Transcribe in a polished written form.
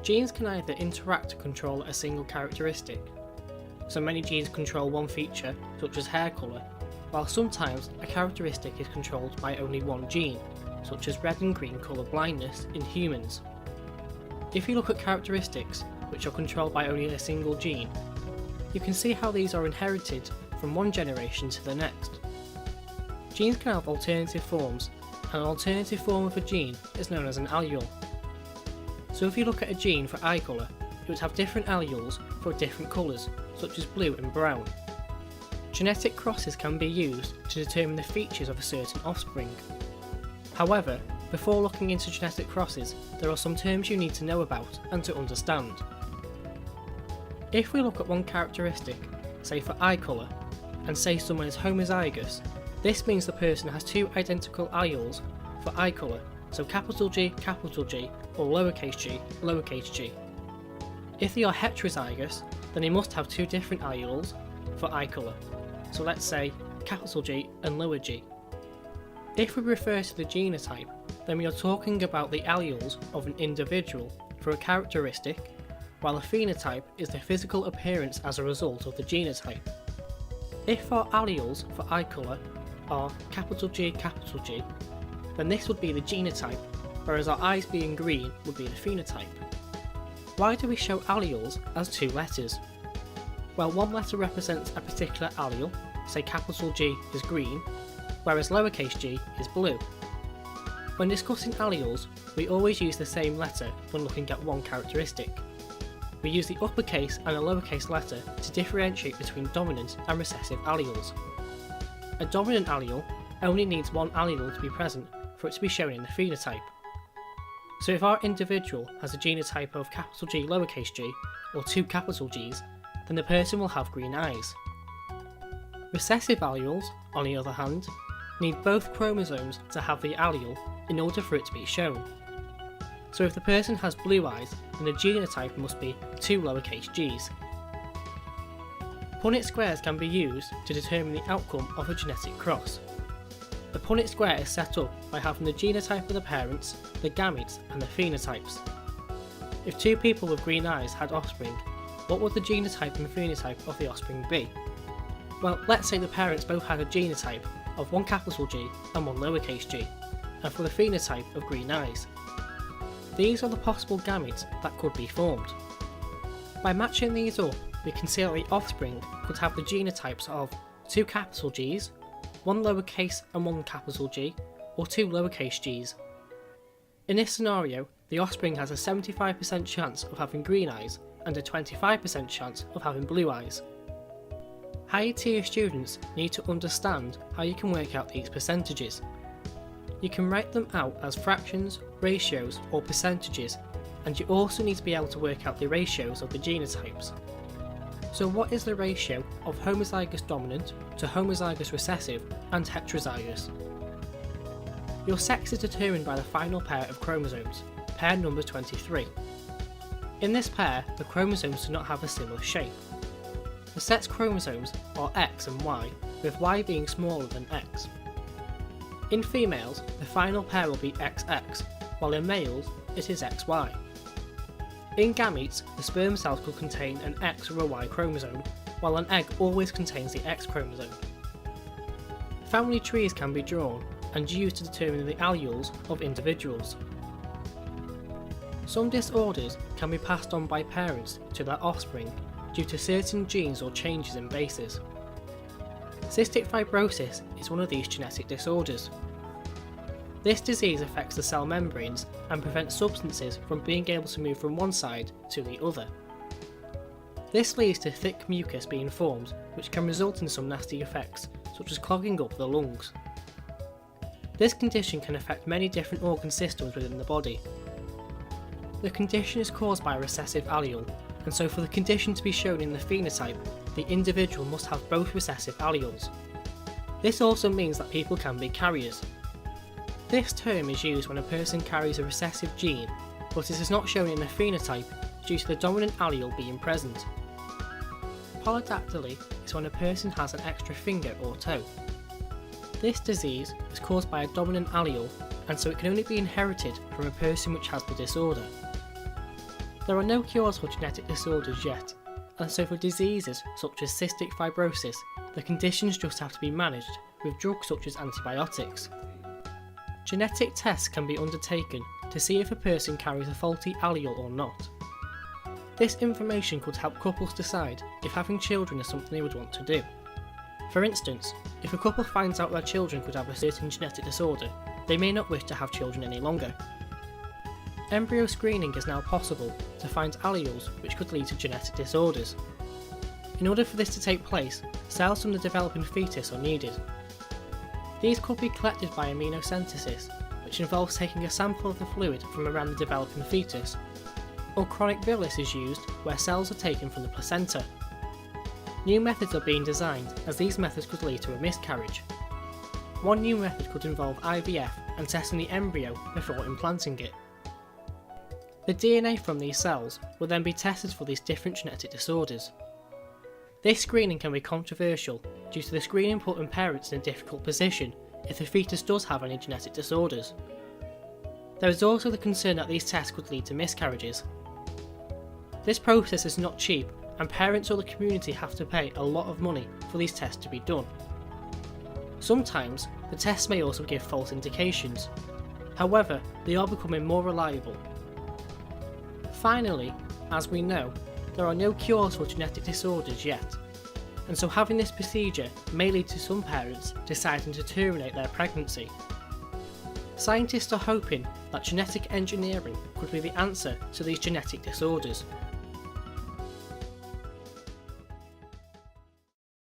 Genes can either interact to control a single characteristic. So many genes control one feature, such as hair colour, while sometimes a characteristic is controlled by only one gene, such as red and green colour blindness in humans. If you look at characteristics which are controlled by only a single gene, you can see how these are inherited from one generation to the next. Genes can have alternative forms, and an alternative form of a gene is known as an allele. So if you look at a gene for eye colour, it would have different alleles for different colours, such as blue and brown. Genetic crosses can be used to determine the features of a certain offspring. However, before looking into genetic crosses, there are some terms you need to know about and to understand. If we look at one characteristic, say for eye colour, and say someone is homozygous, this means the person has two identical alleles for eye colour, so capital G, or lowercase g. If they are heterozygous, then they must have two different alleles for eye colour, so let's say capital G and lower g. If we refer to the genotype, then we are talking about the alleles of an individual for a characteristic, while a phenotype is the physical appearance as a result of the genotype. If our alleles for eye colour are capital G, then this would be the genotype, whereas our eyes being green would be the phenotype. Why do we show alleles as two letters? Well, one letter represents a particular allele, say capital G is green, whereas lowercase g is blue. When discussing alleles, we always use the same letter when looking at one characteristic. We use the uppercase and a lowercase letter to differentiate between dominant and recessive alleles. A dominant allele only needs one allele to be present for it to be shown in the phenotype. So if our individual has a genotype of capital G lowercase g, or two capital G's, then the person will have green eyes. Recessive alleles, on the other hand, need both chromosomes to have the allele in order for it to be shown. So if the person has blue eyes, then the genotype must be two lowercase g's. Punnett squares can be used to determine the outcome of a genetic cross. The Punnett square is set up by having the genotype of the parents, the gametes and the phenotypes. If two people with green eyes had offspring, what would the genotype and phenotype of the offspring be? Well, let's say the parents both had a genotype of one capital G and one lowercase g, and for the phenotype of green eyes. These are the possible gametes that could be formed. By matching these up, we can see that the offspring could have the genotypes of two capital G's, one lowercase and one capital G, or two lowercase g's. In this scenario, the offspring has a 75% chance of having green eyes and a 25% chance of having blue eyes. Higher tier students need to understand how you can work out these percentages. You can write them out as fractions, ratios or percentages, and you also need to be able to work out the ratios of the genotypes. So what is the ratio of homozygous dominant to homozygous recessive and heterozygous? Your sex is determined by the final pair of chromosomes, pair number 23. In this pair, the chromosomes do not have a similar shape. The sex chromosomes are X and Y, with Y being smaller than X. In females, the final pair will be XX, while in males, it is XY. In gametes, the sperm cells could contain an X or a Y chromosome, while an egg always contains the X chromosome. Family trees can be drawn and used to determine the alleles of individuals. Some disorders can be passed on by parents to their offspring due to certain genes or changes in bases. Cystic fibrosis is one of these genetic disorders. This disease affects the cell membranes and prevents substances from being able to move from one side to the other. This leads to thick mucus being formed, which can result in some nasty effects, such as clogging up the lungs. This condition can affect many different organ systems within the body. The condition is caused by a recessive allele, and so for the condition to be shown in the phenotype, the individual must have both recessive alleles. This also means that people can be carriers. This term is used when a person carries a recessive gene, but it is not shown in the phenotype due to the dominant allele being present. Polydactyly is when a person has an extra finger or toe. This disease is caused by a dominant allele, and so it can only be inherited from a person which has the disorder. There are no cures for genetic disorders yet, and so for diseases such as cystic fibrosis, the conditions just have to be managed with drugs such as antibiotics. Genetic tests can be undertaken to see if a person carries a faulty allele or not. This information could help couples decide if having children is something they would want to do. For instance, if a couple finds out their children could have a certain genetic disorder, they may not wish to have children any longer. Embryo screening is now possible to find alleles which could lead to genetic disorders. In order for this to take place, cells from the developing fetus are needed. These could be collected by amniocentesis, which involves taking a sample of the fluid from around the developing fetus, or chronic villus is used where cells are taken from the placenta. New methods are being designed as these methods could lead to a miscarriage. One new method could involve IVF and testing the embryo before implanting it. The DNA from these cells will then be tested for these different genetic disorders. This screening can be controversial due to the screening putting parents in a difficult position if the fetus does have any genetic disorders. There is also the concern that these tests could lead to miscarriages. This process is not cheap, and parents or the community have to pay a lot of money for these tests to be done. Sometimes, the tests may also give false indications. However, they are becoming more reliable. Finally, as we know, there are no cures for genetic disorders yet, and so having this procedure may lead to some parents deciding to terminate their pregnancy. Scientists are hoping that genetic engineering could be the answer to these genetic disorders.